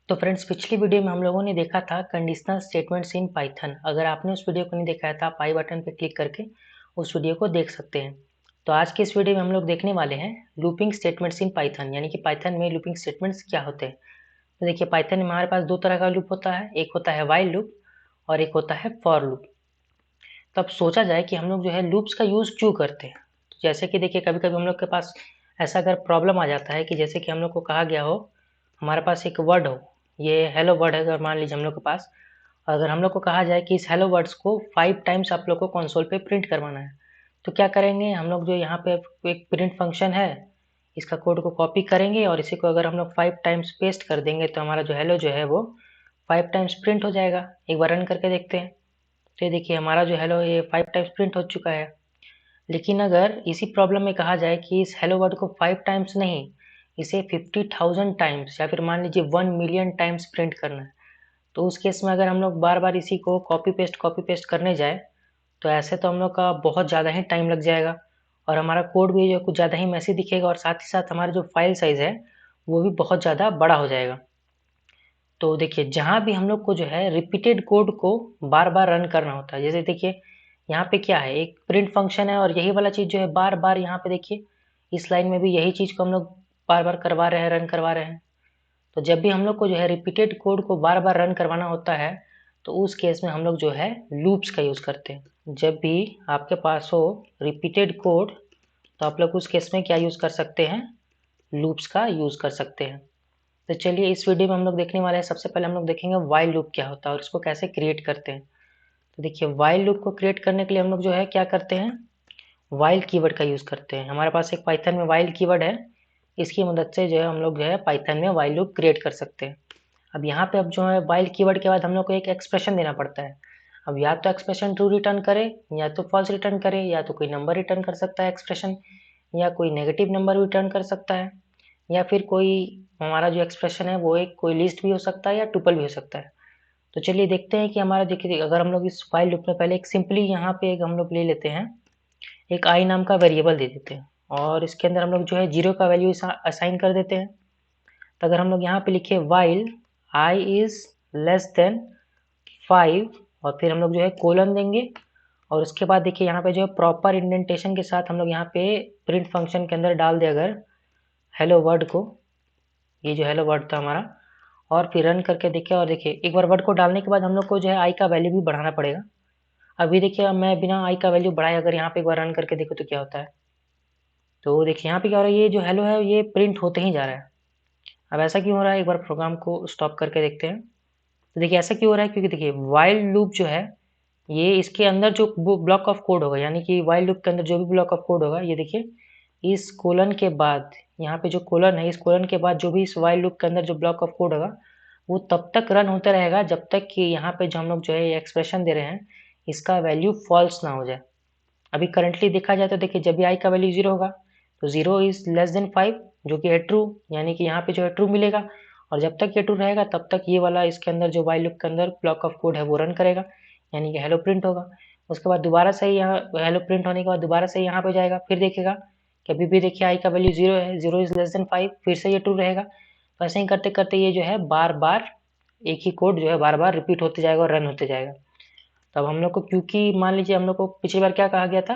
तो फ्रेंड्स, पिछली वीडियो में हम लोगों ने देखा था कंडीशनल स्टेटमेंट्स इन पाइथन। अगर आपने उस वीडियो को नहीं देखा है तो आप आई बटन पर क्लिक करके उस वीडियो को देख सकते हैं। तो आज के इस वीडियो में हम लोग देखने वाले हैं लूपिंग स्टेटमेंट्स इन पाइथन, यानी कि पाइथन में लूपिंग स्टेटमेंट्स क्या होते हैं। तो देखिए, पाइथन में हमारे पास दो तरह का लूप होता है, एक होता है व्हाइल लूप और एक होता है फॉर लूप। तो अब सोचा जाए कि हम लोग जो है लूप्स का यूज़ क्यों करते हैं। तो जैसे कि देखिए, कभी कभी हम लोग के पास ऐसा अगर प्रॉब्लम आ जाता है कि जैसे कि हम लोग को कहा गया हो, हमारे पास एक वर्ड हो, ये हेलो वर्ड है, अगर मान लीजिए हम लोग के पास, अगर हम लोग को कहा जाए कि इस हेलो वर्ड्स को 5 टाइम्स आप लोग को कंसोल पे प्रिंट करवाना है, तो क्या करेंगे हम लोग, जो यहाँ पे एक प्रिंट फंक्शन है, इसका कोड को कॉपी करेंगे और इसी को अगर हम लोग 5 टाइम्स पेस्ट कर देंगे तो हमारा जो हेलो जो है वो 5 टाइम्स प्रिंट हो जाएगा। एक बार रन करके देखते हैं। तो ये देखिए, हमारा जो हेलो ये 5 टाइम्स प्रिंट हो चुका है। लेकिन अगर इसी प्रॉब्लम में कहा जाए कि इस हेलो वर्ड को 5 टाइम्स नहीं, इसे 50,000 टाइम्स या फिर मान लीजिए 1 मिलियन टाइम्स प्रिंट करना है, तो उस केस में अगर हम लोग बार बार इसी को कॉपी पेस्ट करने जाए, तो ऐसे तो हम लोग का बहुत ज़्यादा ही टाइम लग जाएगा और हमारा कोड भी जो कुछ ज़्यादा ही मैसी दिखेगा और साथ ही साथ हमारा जो फाइल साइज़ है वो भी बहुत ज़्यादा बड़ा हो जाएगा। तो देखिए, जहाँ भी हम लोग को जो है रिपीटेड कोड को बार बार रन करना होता है, जैसे देखिए यहाँ पे क्या है, एक प्रिंट फंक्शन है और यही वाला चीज़ जो है बार बार यहाँ पे देखिए इस लाइन में भी यही चीज़ को हम लोग बार बार करवा रहे हैं, रन करवा रहे हैं। तो जब भी हम लोग को जो है रिपीटेड कोड को बार बार रन करवाना होता है, तो उस केस में हम लोग जो है लूप्स का यूज़ करते हैं। जब भी आपके पास हो रिपीटेड कोड, तो आप लोग उस केस में क्या यूज़ कर सकते हैं, लूप्स का यूज़ कर सकते हैं। तो चलिए, इस वीडियो में हम लोग देखने वाले हैं, सबसे पहले हम लोग देखेंगे व्हाइल लूप क्या होता है और इसको कैसे क्रिएट करते हैं। तो देखिए, व्हाइल लूप को क्रिएट करने के लिए हम लोग जो है क्या करते हैं, व्हाइल कीवर्ड का यूज़ करते हैं। हमारे पास एक पाइथन में व्हाइल कीवर्ड है, इसकी मदद से जो है हम लोग जो है पाइथन में व्हाइल लूप क्रिएट कर सकते हैं। अब यहाँ पे अब जो है व्हाइल कीवर्ड के बाद हम लोग को एक एक्सप्रेशन देना पड़ता है। अब या तो एक्सप्रेशन ट्रू रिटर्न करे या तो फॉल्स रिटर्न करे, या तो कोई नंबर रिटर्न कर सकता है एक्सप्रेशन, या कोई नेगेटिव नंबर रिटर्न कर सकता है, या फिर कोई हमारा जो एक्सप्रेशन है वो एक कोई लिस्ट भी हो सकता है या टुपल भी हो सकता है। तो चलिए देखते हैं कि हमारा, देखिए अगर हम लोग इस व्हाइल लूप में पहले एक सिंपली यहाँ पे एक हम लोग ले लेते हैं, एक आई नाम का वेरिएबल दे देते हैं और इसके अंदर हम लोग जो है 0 का वैल्यू असाइन कर देते हैं। तो अगर हम लोग यहाँ पे लिखे while I is less then 5 और फिर हम लोग जो है कोलन देंगे और उसके बाद देखिए यहाँ पे जो है प्रॉपर इंडेंटेशन के साथ हम लोग यहाँ पे प्रिंट फंक्शन के अंदर डाल दे अगर हेलो वर्ड को, ये जो हेलो वर्ड था हमारा, और फिर रन करके देखिए, और देखिए एक बार वर्ड को डालने के बाद हम लोग को जो है आई का वैल्यू भी बढ़ाना पड़ेगा। अभी देखिए, अब मैं बिना आई का वैल्यू बढ़ाए अगर यहाँ पे एक बार रन करके देखो तो क्या होता है। तो देखिए यहाँ पे क्या हो रहा है, ये जो हेलो है ये प्रिंट होते ही जा रहा है। अब ऐसा क्यों हो रहा है, एक बार प्रोग्राम को स्टॉप करके देखते हैं। तो देखिए ऐसा क्यों हो रहा है, क्योंकि देखिए व्हाइल लूप जो है, ये इसके अंदर जो ब्लॉक ऑफ कोड होगा, यानी कि व्हाइल लूप के अंदर जो भी ब्लॉक ऑफ कोड होगा, ये देखिए इस कोलन के बाद, यहाँ पे जो कोलन है, इस कोलन के बाद जो भी इस व्हाइल लूप के अंदर जो ब्लॉक ऑफ कोड होगा, वो तब तक रन होता रहेगा जब तक कि यहाँ पे जो हम लोग जो है ये एक्सप्रेशन दे रहे हैं, इसका वैल्यू फॉल्स ना हो जाए। अभी करंटली देखा जाए तो देखिए, जब भी आई का वैल्यू 0 होगा तो 0 इज लेस देन 5, जो कि है ट्रू, यानी कि यहाँ पे जो है ट्रू मिलेगा। और जब तक ये ट्रू रहेगा तब तक ये वाला इसके अंदर जो व्हाइल लूप के अंदर ब्लॉक ऑफ कोड है वो रन करेगा, यानी कि हेलो प्रिंट होगा। उसके बाद दोबारा से यहाँ हेलो प्रिंट होने के बाद दोबारा से यहाँ पे जाएगा, फिर देखेगा कि अभी भी देखिए आई का वैल्यू 0 है, 0 इज लेस देन 5, फिर से ये ट्रू रहेगा। तो ऐसे ही करते करते ये जो है बार बार एक ही कोड जो है बार बार रिपीट होते जाएगा और रन होते जाएगा। तो अब हम लोग को, क्योंकि मान लीजिए हम लोग को पिछली बार क्या कहा गया था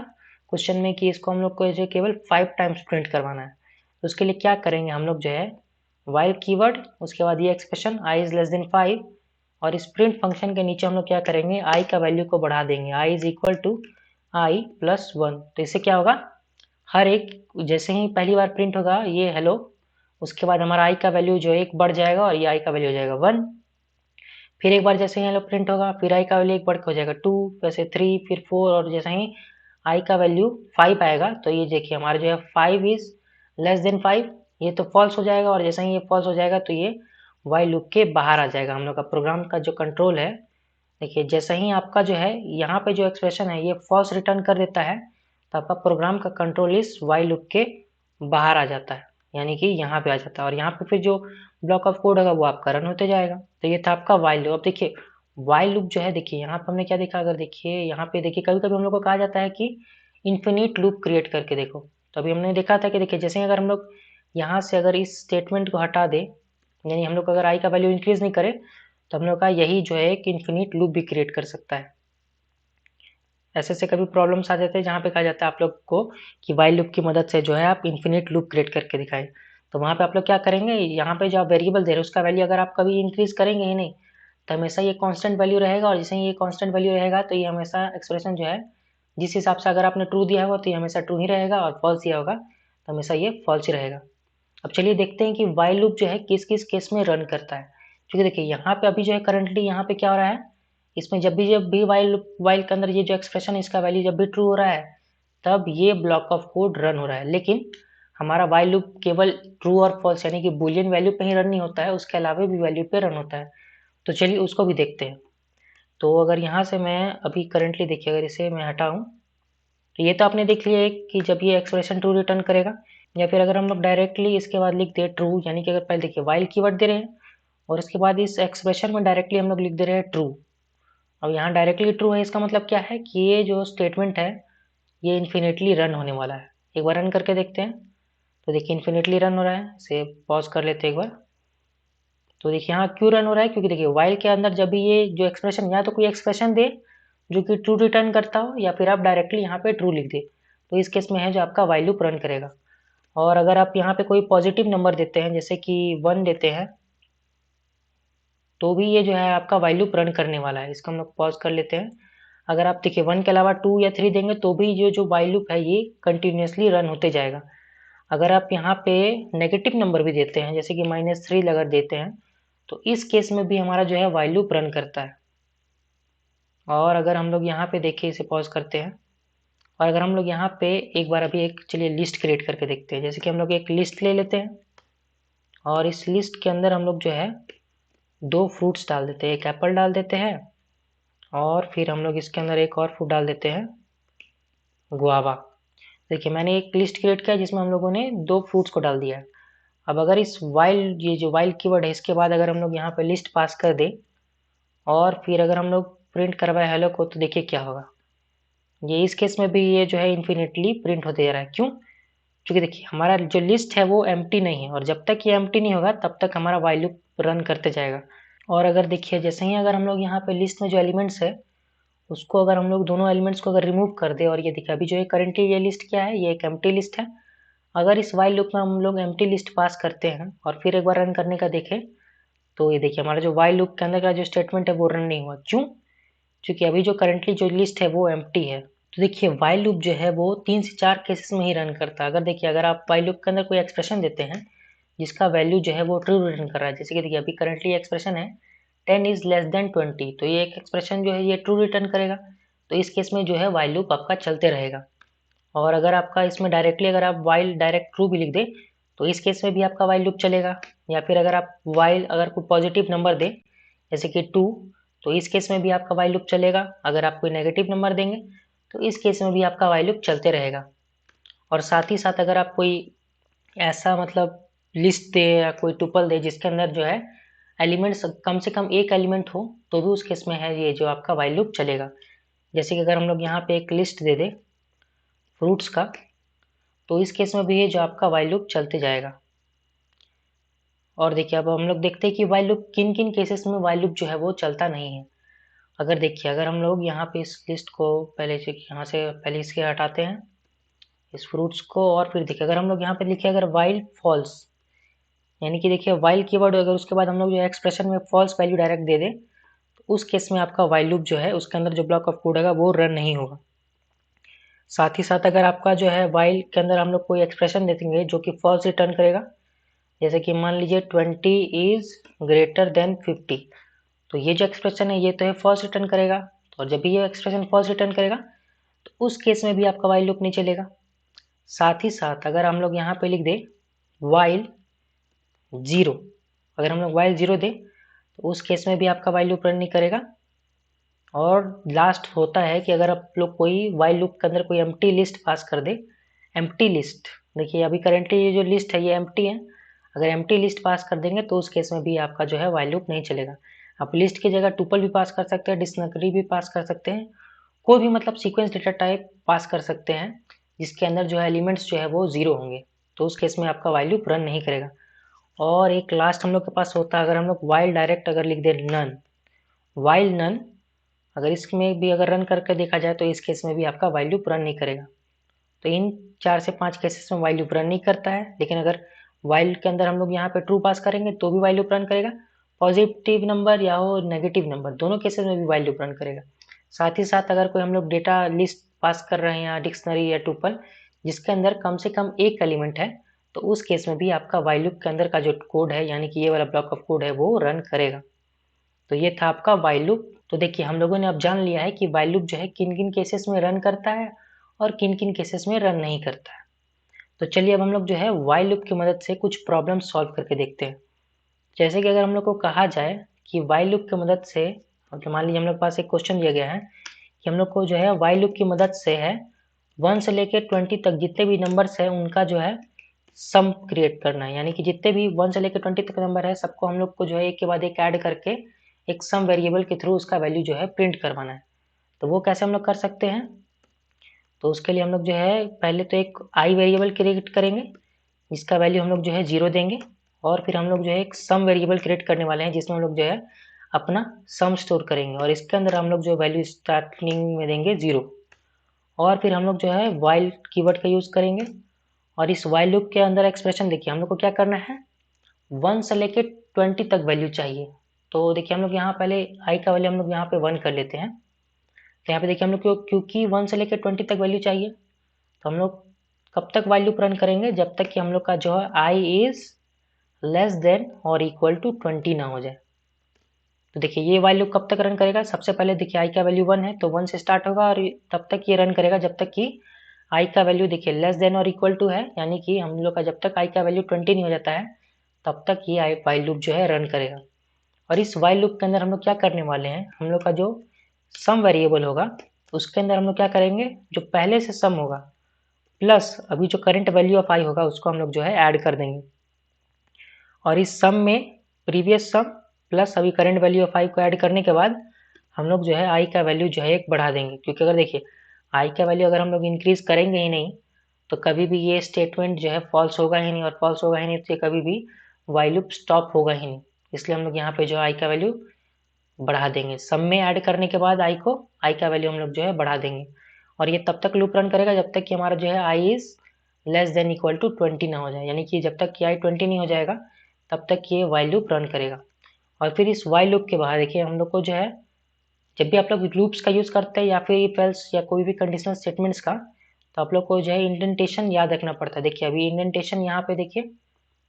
क्वेश्चन में कि इसको हम लोग को जो केवल 5 टाइम्स प्रिंट करवाना है, तो उसके लिए क्या करेंगे हम लोग जो है व्हाइल कीवर्ड, उसके बाद ये expression I is less then 5 और इस प्रिंट फंक्शन के नीचे हम लोग क्या करेंगे, आई का वैल्यू को बढ़ा देंगे, I is equal to I plus 1। तो इससे क्या होगा, हर एक जैसे ही पहली बार प्रिंट होगा ये हेलो, उसके बाद हमारा आई का वैल्यू जो है एक बढ़ जाएगा और ये आई का वैल्यू हो जाएगा 1। फिर एक बार जैसे ही हेलो प्रिंट होगा फिर आई का वैल्यू एक बढ़ के हो जाएगा 2, वैसे 3, फिर 4, और जैसे ही आई का वैल्यू 5 आएगा तो ये देखिए हमारा जो है 5 इज लेस देन 5, ये तो फॉल्स हो जाएगा और जैसे ही ये फॉल्स हो जाएगा तो ये वाइल लूप के बाहर आ जाएगा। हम लोग का प्रोग्राम का जो कंट्रोल है, देखिए जैसे ही आपका जो है यहाँ पे जो एक्सप्रेशन है ये फॉल्स रिटर्न कर देता है, तो आपका प्रोग्राम का कंट्रोल इस वाइल लूप के बाहर आ जाता है, यानी कि यहाँ पे आ जाता है और यहाँ पे फिर जो ब्लॉक ऑफ कोड होगा वो आपका रन होते जाएगा। तो ये था आपका वाइल लूप। अब देखिए वाइल लूप जो है, देखिए यहाँ पे हमने क्या देखा, अगर देखिए यहाँ पे देखिए कभी कभी हम लोग को कहा जाता है कि इन्फिनिट लूप क्रिएट करके देखो। तो अभी हमने देखा था कि देखिए जैसे अगर हम लोग यहाँ से अगर इस स्टेटमेंट को हटा दे यानी हम लोग अगर आई का वैल्यू इंक्रीज नहीं करे तो हम लोग का यही जो है एक इन्फिनिट लूप भी क्रिएट कर सकता है। ऐसे से कभी प्रॉब्लम्स आ जाते हैं जहाँ पे कहा जाता है आप लोग को कि वाइल लूप की मदद से जो है आप इन्फिनिट लूप क्रिएट करके दिखाएं। तो वहाँ पे आप लोग क्या करेंगे, यहाँ पे जो आप वेरिएबल दे रहे हैं उसका वैल्यू अगर आप कभी इंक्रीज करेंगे ही नहीं तो हमेशा ये कांस्टेंट वैल्यू रहेगा, और जैसे ही ये कांस्टेंट वैल्यू रहेगा तो ये हमेशा एक्सप्रेशन जो है जिस हिसाब से अगर आपने ट्रू दिया होगा तो ये हमेशा ट्रू ही रहेगा, और फॉल्स दिया होगा तो हमेशा ये फॉल्स ही रहेगा। अब चलिए देखते हैं कि वाइल लूप जो है किस किस केस में रन करता है। क्योंकि देखिए यहाँ पे अभी जो है करंटली यहाँ पे क्या हो रहा है, इसमें जब भी वाइल के अंदर ये जो एक्सप्रेशन है इसका वैल्यू जब भी ट्रू हो रहा है तब ये ब्लॉक ऑफ कोड रन हो रहा है। लेकिन हमारा वाइल लूप केवल ट्रू और फॉल्स यानी कि बुलियन वैल्यू पे ही रन नहीं होता है, उसके अलावा भी वैल्यू पे रन होता है। तो चलिए उसको भी देखते हैं। तो अगर यहाँ से मैं अभी करंटली देखिए अगर इसे मैं हटाऊँ तो ये तो आपने देख लिया है कि जब ये एक्सप्रेशन ट्रू रिटर्न करेगा, या फिर अगर हम लोग डायरेक्टली इसके बाद लिख दे ट्रू, यानी कि अगर पहले देखिए वाइल कीवर्ड दे रहे हैं और उसके बाद इस एक्सप्रेशन में डायरेक्टली हम लोग लिख दे रहे हैं ट्रू। अब यहाँ डायरेक्टली ट्रू है, इसका मतलब क्या है कि ये जो स्टेटमेंट है ये इन्फिनिटली रन होने वाला है। एक बार रन करके देखते हैं। तो देखिए इन्फिनिटली रन हो रहा है, इसे पॉज कर लेते हैं एक बार। तो देखिए यहाँ क्यों रन हो रहा है, क्योंकि देखिए वाइल के अंदर जब भी ये जो एक्सप्रेशन या तो कोई एक्सप्रेशन दे जो कि ट्रू रिटर्न करता हो, या फिर आप डायरेक्टली यहाँ पे ट्रू लिख दे, तो इस केस में है जो आपका वाइल लूप रन करेगा। और अगर आप यहाँ पे कोई पॉजिटिव नंबर देते हैं जैसे कि 1 देते हैं तो भी ये जो है आपका वाइल लूप रन करने वाला है। इसको हम लोग पॉज कर लेते हैं। अगर आप देखिए 1 के अलावा 2 या 3 देंगे तो भी जो वाइल लूप है ये कंटिन्यूसली रन होते जाएगा। अगर आप यहाँ पे नेगेटिव नंबर भी देते हैं जैसे कि -3 अगर देते हैं तो इस केस में भी हमारा जो है वाइल लूप रन करता है। और अगर हम लोग यहाँ पे देखिए इसे पॉज करते हैं, और अगर हम लोग यहाँ पे एक बार अभी एक चलिए लिस्ट क्रिएट करके देखते हैं। जैसे कि हम लोग एक लिस्ट ले लेते हैं और इस लिस्ट के अंदर हम लोग जो है 2 फ्रूट्स डाल देते हैं, एक एप्पल डाल देते हैं और फिर हम लोग इसके अंदर एक और फ्रूट डाल देते हैं गुआवा। देखिए मैंने एक लिस्ट क्रिएट किया जिसमें हम लोगों ने 2 फ्रूट्स को डाल दिया है। अब अगर इस वाइल ये जो वाइल कीवर्ड है इसके बाद अगर हम लोग यहाँ पे लिस्ट पास कर दें और फिर अगर हम लोग प्रिंट करवाए हेलो को तो देखिए क्या होगा। ये इस केस में भी ये जो है इन्फिनिटली प्रिंट होते जा रहा है। क्यों? क्योंकि देखिए हमारा जो लिस्ट है वो एम्प्टी नहीं है, और जब तक ये एम्प्टी नहीं होगा तब तक हमारा वाइल लूप रन करते जाएगा। और अगर देखिए जैसे ही अगर हम लोग यहाँ पे लिस्ट में जो एलिमेंट्स है उसको अगर हम लोग दोनों एलिमेंट्स को अगर रिमूव कर दे, और ये देखिए अभी जो है करंटली ये लिस्ट क्या है, ये एक एम्प्टी लिस्ट है। अगर इस वाइल लूप में हम लोग एम्प्टी लिस्ट पास करते हैं और फिर एक बार रन करने का देखें तो ये देखिए हमारा जो वाइल लूप के अंदर का जो स्टेटमेंट है वो रन नहीं हुआ। क्यों? क्योंकि अभी जो करंटली जो लिस्ट है वो एम्प्टी है। तो देखिए वाइल लूप जो है वो 3 से 4 केसेस में ही रन करता है। अगर देखिए अगर आप वाइल लूप के अंदर कोई एक्सप्रेशन देते हैं जिसका वैल्यू जो है वो ट्रू रिटर्न कर रहा है, जैसे कि देखिए अभी करंटली एक्सप्रेशन है 10 इज लेस देन 20, तो ये एक एक्सप्रेशन जो है ये ट्रू रिटर्न करेगा। तो इस केस में जो है वाइल लूप आपका चलते रहेगा। और अगर आपका इसमें डायरेक्टली अगर आप वाइल डायरेक्ट ट्रू भी लिख दें तो इस केस में भी आपका वाइल लूप चलेगा। या फिर अगर आप वाइल अगर कोई पॉजिटिव नंबर दें जैसे कि 2 तो इस केस में भी आपका वाइल लूप चलेगा। अगर आप कोई नेगेटिव नंबर देंगे तो इस केस में भी आपका वाइल लूप चलते रहेगा। और साथ ही साथ अगर आप कोई ऐसा मतलब लिस्ट दे या कोई टुपल दे जिसके अंदर जो है एलिमेंट्स कम से कम एक एलिमेंट हो तो भी उस केस में है ये जो आपका वाइल लूप चलेगा। जैसे कि अगर हम लोग यहाँ पे एक लिस्ट दे दें फ्रूट्स का तो इस केस में भी ये जो आपका वाइल लूप चलते जाएगा। और देखिए अब हम लोग देखते हैं कि वाइल लूप किन किन केसेस में वाइल लूप जो है वो चलता नहीं है। अगर देखिए अगर हम लोग यहाँ पे इस लिस्ट को पहले से यहाँ से पहले इसके हटाते हैं इस फ्रूट्स को, और फिर देखिए अगर हम लोग यहाँ पे लिखे अगर वाइल फॉल्स, यानी कि देखिए वाइल कीवर्ड अगर उसके बाद हम लोग जो एक्सप्रेशन में फॉल्स वैल्यू डायरेक्ट दे दें तो उस केस में आपका वाइल लूप जो है उसके अंदर जो ब्लॉक ऑफ कोड है वो रन नहीं होगा। साथ ही साथ अगर आपका जो है वाइल के अंदर हम लोग कोई एक्सप्रेशन दे देंगे जो कि फॉल्स रिटर्न करेगा, जैसे कि मान लीजिए 20 इज ग्रेटर देन 50, तो ये जो एक्सप्रेशन है ये तो है फॉल्स रिटर्न करेगा। और जब भी ये एक्सप्रेशन फॉल्स रिटर्न करेगा तो उस केस में भी आपका वाइल लूप नहीं चलेगा। साथ ही साथ अगर हम लोग यहाँ पे लिख दें वाइल 0, अगर हम लोग वाइल 0 दें तो उस केस में भी आपका वाइल लूप रन नहीं करेगा। और लास्ट होता है कि अगर आप लोग कोई वाइल लूप के अंदर कोई एम्प्टी लिस्ट पास कर दे, एम्प्टी लिस्ट देखिए अभी करेंटली ये जो लिस्ट है ये एम्प्टी है, अगर एम्प्टी लिस्ट पास कर देंगे तो उस केस में भी आपका जो है वाइल लूप नहीं चलेगा। आप लिस्ट की जगह टुपल भी पास कर सकते हैं, डिक्शनरी भी पास कर सकते हैं, कोई भी मतलब सीक्वेंस डेटा टाइप पास कर सकते हैं जिसके अंदर जो है एलिमेंट्स जो है वो 0 होंगे, तो उस केस में आपका वाइल लूप रन नहीं करेगा। और एक लास्ट हम लोग के पास होता है, अगर हम लोग वाइल डायरेक्ट अगर लिख दे नन, वाइल नन, अगर इसमें भी अगर रन करके देखा जाए तो इस केस में भी आपका वाइल लूप रन नहीं करेगा। तो इन 4 से 5 केसेस में वाइल लूप रन नहीं करता है, लेकिन अगर वाइल के अंदर हम लोग यहाँ पे ट्रू पास करेंगे तो भी वाइल लूप रन करेगा, पॉजिटिव नंबर या हो नेगेटिव नंबर, दोनों केसेस में भी वाइल लूप रन करेगा। साथ ही साथ अगर कोई हम लोग डेटा लिस्ट पास कर रहे हैं या डिक्शनरी या टुपल जिसके अंदर कम से कम एक एलिमेंट है, तो उस केस में भी आपका वाइल लूप के अंदर का जो कोड है, यानी कि ये वाला ब्लॉक ऑफ कोड है, वो रन करेगा। तो ये था आपका वाइल लूप। तो देखिए हम लोगों ने अब जान लिया है कि वाइल लूप जो है किन किन केसेस में रन करता है और किन किन केसेस में रन नहीं करता है। तो चलिए अब हम लोग जो है वाइल लूप की मदद से कुछ प्रॉब्लम सॉल्व करके देखते हैं। जैसे कि अगर हम लोग को कहा जाए कि वाइल लूप की मदद से, मान लीजिए हम लोग के पास एक क्वेश्चन दिया गया है कि हम लोग को जो है वाइल लूप की मदद से है 1 से लेकर 20 तक जितने भी नंबर्स है उनका जो है सम क्रिएट करना है, यानी कि जितने भी 1 से लेकर 20 तक नंबर है सबको हम लोग को जो है एक के बाद एक ऐड करके एक सम वेरिएबल के थ्रू उसका वैल्यू जो है प्रिंट करवाना है। तो वो कैसे हम लोग कर सकते हैं? तो उसके लिए हम लोग जो है पहले तो एक आई वेरिएबल क्रिएट करेंगे जिसका वैल्यू हम लोग जो है 0 देंगे, और फिर हम लोग जो है एक सम वेरिएबल क्रिएट करने वाले हैं जिसमें हम लोग जो है अपना सम स्टोर करेंगे, और इसके अंदर हम लोग जो वैल्यू स्टार्टिंग में देंगे 0, और फिर हम लोग जो है वाइल कीवर्ड का यूज़ करेंगे। और इस वाइल लूप के अंदर एक्सप्रेशन देखिए हम लोग को क्या करना है, 1 से लेके 20 तक वैल्यू चाहिए। तो देखिए हम लोग यहाँ पहले आई का वैल्यू हम लोग यहाँ पे 1 कर लेते हैं। तो यहाँ पे देखिए हम लोग को क्योंकि 1 से लेके 20 तक वैल्यू चाहिए, तो हम लोग कब तक वाइल लूप रन करेंगे, जब तक कि हम लोग का जो है आई इज लेस देन और इक्वल टू 20 ना हो जाए। तो देखिए ये वाइल लूप कब तक रन करेगा, सबसे पहले देखिए आई का वैल्यू 1 है तो 1 से स्टार्ट होगा और तब तक ये रन करेगा जब तक कि आई का वैल्यू देखिए लेस देन और इक्वल टू है, यानी कि हम लोग का जब तक आई का वैल्यू 20 नहीं हो जाता है तब तक ये वाइल लूप जो है रन करेगा। और इस वाइल लूप के अंदर हम लोग क्या करने वाले हैं, हम लोग का जो सम वेरिएबल होगा उसके अंदर हम लोग क्या करेंगे, जो पहले से सम होगा प्लस अभी जो करंट वैल्यू ऑफ आई होगा उसको हम लोग जो है ऐड कर देंगे, और इस सम में प्रीवियस सम प्लस अभी करंट वैल्यू ऑफ आई को ऐड करने के बाद हम लोग जो है आई का वैल्यू जो है एक बढ़ा देंगे, क्योंकि अगर देखिए आई का वैल्यू अगर हम लोग इंक्रीज करेंगे ही नहीं तो कभी भी ये स्टेटमेंट जो है फॉल्स होगा ही नहीं, और फॉल्स होगा ही नहीं तो ये कभी भी वाइल लूप स्टॉप होगा ही नहीं। इसलिए हम लोग यहाँ पे जो आई का वैल्यू बढ़ा देंगे, सम में ऐड करने के बाद आई का वैल्यू हम लोग जो है बढ़ा देंगे, और ये तब तक लूप रन करेगा जब तक कि हमारा जो है I is less than equal to 20 ना हो जाए, यानी कि जब तक कि आई 20 नहीं हो जाएगा तब तक ये वाइल लूप रन करेगा। और फिर इस वाइल लूप के बाहर देखिए हम लोग को जो है जब भी आप लोग लूप्स का यूज़ करते हैं या फिर इफ एल्स या कोई भी कंडीशनल स्टेटमेंट्स का, तो आप लोग को जो है इंडेंटेशन याद रखना पड़ता है। देखिए अभी इंडेंटेशन यहाँ पे देखिए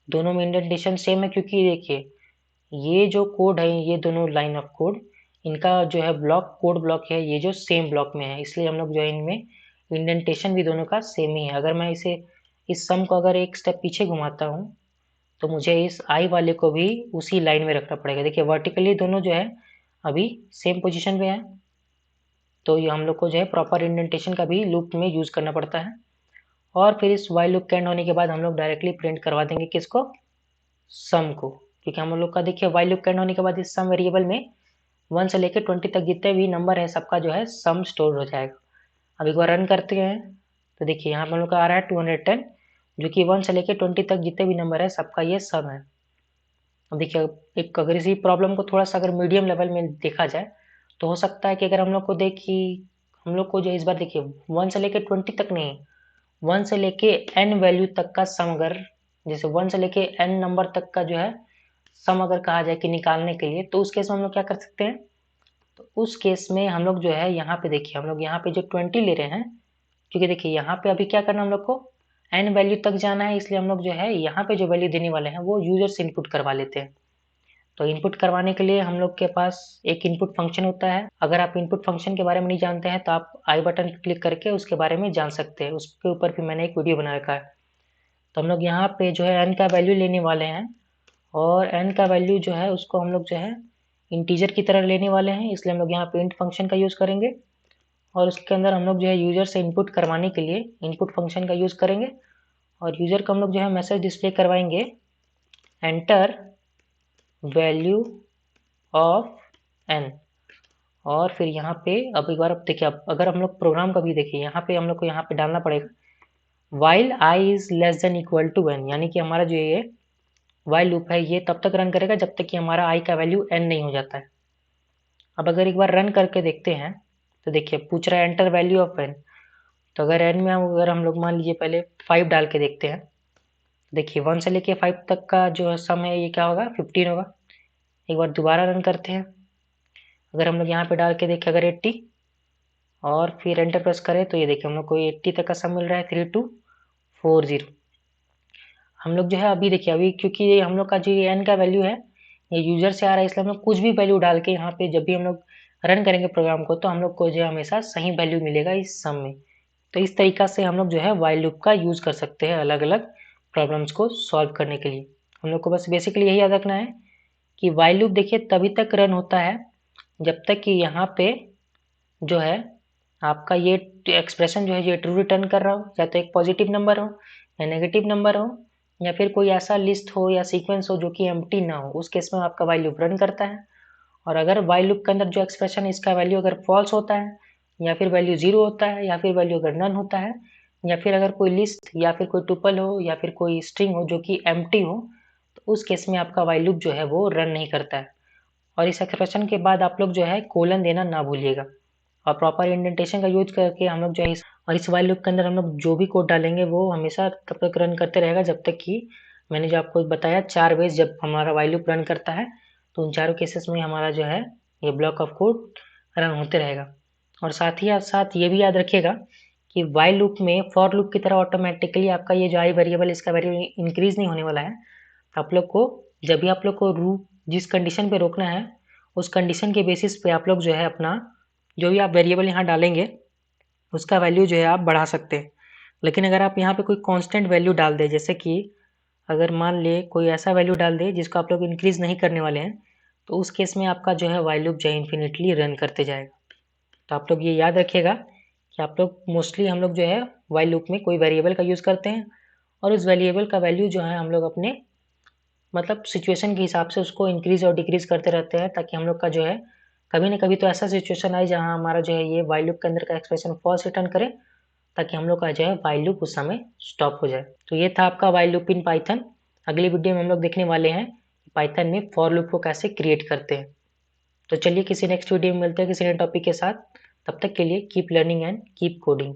दोनों में इंडेंटेशन सेम है, क्योंकि देखिए ये जो कोड है ये दोनों लाइन ऑफ कोड इनका जो है ब्लॉक कोड ब्लॉक है ये जो सेम ब्लॉक में है, इसलिए हम लोग जो है इनमें इंडेंटेशन भी दोनों का सेम ही है। अगर मैं इसे इस सम को अगर एक स्टेप पीछे घुमाता हूँ तो मुझे इस आई वाले को भी उसी लाइन में रखना पड़ेगा। देखिए वर्टिकली दोनों जो है अभी सेम पोजीशन पे है, तो ये हम लोग को जो है प्रॉपर इंडेंटेशन का भी लूप में यूज़ करना पड़ता है। और फिर इस वाइल लूप के एंड होने के बाद हम लोग डायरेक्टली प्रिंट करवा देंगे किसको, सम को, क्योंकि हम लोग का देखिए वाइल लूप के एंड होने के बाद इस सम वेरिएबल में 1 से लेकर 20 तक जितने भी नंबर है सबका जो है सम स्टोर हो जाएगा। अब एक बार रन करते हैं तो देखिए यहाँ पर हम लोग का आ रहा है 210, जो कि 1 से लेकर 20 तक जितने भी नंबर है सबका ये सम है। अब देखिए एक अगर इसी प्रॉब्लम को थोड़ा सा अगर मीडियम लेवल में देखा जाए तो हो सकता है कि अगर हम लोग को देखिए हम लोग को जो इस बार देखिए 1 से लेकर 20 तक नहीं, 1 से लेके n वैल्यू तक का सम, अगर जैसे 1 से लेके n नंबर तक का जो है सम अगर कहा जाए कि निकालने के लिए, तो उस केस में हम लोग क्या कर सकते हैं, तो उस केस में हम लोग जो है यहाँ पे देखिए हम लोग यहाँ पे जो 20 ले रहे हैं, क्योंकि देखिए यहाँ पे अभी क्या करना हम लोग को n वैल्यू तक जाना है, इसलिए हम लोग जो है यहाँ पे जो वैल्यू देने वाले हैं वो यूजर से इनपुट करवा लेते हैं। तो इनपुट करवाने के लिए हम लोग के पास एक इनपुट फंक्शन होता है। अगर आप इनपुट फंक्शन के बारे में नहीं जानते हैं तो आप आई बटन क्लिक करके उसके बारे में जान सकते हैं, उसके ऊपर भी मैंने एक वीडियो बना रखा है। तो हम लोग यहाँ पे जो है n का वैल्यू लेने वाले हैं, और n का वैल्यू जो है उसको हम लोग जो है इंटीजर की तरह लेने वाले हैं, इसलिए हम लोग यहाँ पे इंट फंक्शन का यूज़ करेंगे, और उसके अंदर हम लोग जो है यूज़र से इनपुट करवाने के लिए इनपुट फंक्शन का यूज़ करेंगे, और यूज़र को हम लोग जो है मैसेज डिस्प्ले करवाएंगे एंटर वैल्यू ऑफ n। और फिर यहाँ पे अब एक बार अब देखिए अब अगर हम लोग प्रोग्राम का भी देखिए यहाँ पे हम लोग को यहाँ पे डालना पड़ेगा while I is less than equal to n, यानी कि हमारा जो ये वाइल लूप है ये तब तक रन करेगा जब तक कि हमारा आई का वैल्यू n नहीं हो जाता है। अब अगर एक बार रन करके देखते हैं तो देखिए पूछ रहा है एंटर वैल्यू ऑफ n। तो अगर n में अगर हम लोग मान लीजिए पहले 5 डाल के देखते हैं, देखिए 1 से लेके 5 तक का जो सम है ये क्या होगा 15 होगा। एक बार दोबारा रन करते हैं, अगर हम लोग यहाँ पे डाल के देखें अगर 80 और फिर एंटर प्रेस करें तो ये देखिए हम लोग को 80 तक का सम मिल रहा है 3240। हम लोग जो है अभी देखिए अभी क्योंकि ये हम लोग का जो एन का वैल्यू है ये यूजर से आ रहा है, इसलिए हम लोग कुछ भी वैल्यू डाल के यहाँ पे जब भी हम लोग रन करेंगे प्रोग्राम को तो हम लोग को जो है हमेशा सही वैल्यू मिलेगा इस सम में। तो इस तरीका से हम लोग जो है वाइल लूप का यूज़ कर सकते हैं अलग अलग प्रॉब्लम्स को सॉल्व करने के लिए। हम लोग को बस बेसिकली यही याद रखना है कि वाइल लूप देखिए तभी तक रन होता है जब तक कि यहाँ पे जो है आपका ये एक्सप्रेशन जो है ये ट्रू रिटर्न कर रहा हो, या तो एक पॉजिटिव नंबर हो या नेगेटिव नंबर हो या फिर कोई ऐसा लिस्ट हो या सीक्वेंस हो जो कि एम्प्टी ना हो, उस केस में आपका वाइल लूप रन करता है। और अगर वाइल लूप के अंदर जो एक्सप्रेशन है इसका वैल्यू अगर फॉल्स होता है या फिर वैल्यू जीरो होता है या फिर वैल्यू अगर नन होता है या फिर अगर कोई लिस्ट या फिर कोई टुपल हो या फिर कोई स्ट्रिंग हो जो कि एम्प्टी हो, तो उस केस में आपका वाइल लूप जो है वो रन नहीं करता है। और इस एक्सप्रेशन के बाद आप लोग जो है कोलन देना ना भूलिएगा और प्रॉपर इंडेंटेशन का यूज करके हम लोग जो है और इस वाइल लूप के अंदर हम लोग जो भी कोड डालेंगे वो हमेशा तब तक रन करते रहेगा जब तक कि मैंने जो आपको बताया 4 वेज जब हमारा वाइल लूप रन करता है तो उन चारों केसेस में हमारा जो है ये ब्लॉक ऑफ कोड रन होते रहेगा। और साथ ही साथ ये भी याद रखिएगा कि वाइल लूप में फॉर लूप की तरह ऑटोमेटिकली आपका ये जो आई वेरिएबल इसका वैल्यू इंक्रीज नहीं होने वाला है। आप लोग को जब भी आप लोग को लूप जिस कंडीशन पे रोकना है उस कंडीशन के बेसिस पे आप लोग जो है अपना जो भी आप वेरिएबल यहाँ डालेंगे उसका वैल्यू जो है आप बढ़ा सकते हैं। लेकिन अगर आप यहाँ पे कोई कांस्टेंट वैल्यू डाल दें, जैसे कि अगर मान ले कोई ऐसा वैल्यू डाल दे जिसको आप लोग इंक्रीज नहीं करने वाले हैं, तो उस केस में आपका जो है वाइल लूप जो है इन्फिनिटली रन करते जाएगा। तो आप लोग ये याद रखिएगा कि आप लोग मोस्टली हम लोग जो है वाइल लूप में कोई वेरिएबल का यूज़ करते हैं और उस वेरिएबल का वैल्यू जो है हम लोग अपने मतलब सिचुएशन के हिसाब से उसको इंक्रीज और डिक्रीज करते रहते हैं, ताकि हम लोग का जो है कभी ना कभी तो ऐसा सिचुएशन आए जहाँ हमारा जो है ये वाइल लूप के अंदर का एक्सप्रेशन फॉल्स रिटर्न करे, ताकि हम लोग का जो है वाइल लूप उस समय स्टॉप हो जाए। तो ये था आपका वाइल लूप इन पाइथन। अगली वीडियो में हम लोग देखने वाले हैं पाइथन में फॉर लूप को कैसे क्रिएट करते हैं। तो चलिए किसी नेक्स्ट वीडियो में मिलते हैं किसी नए टॉपिक के साथ। तब तक के लिए keep learning and keep coding.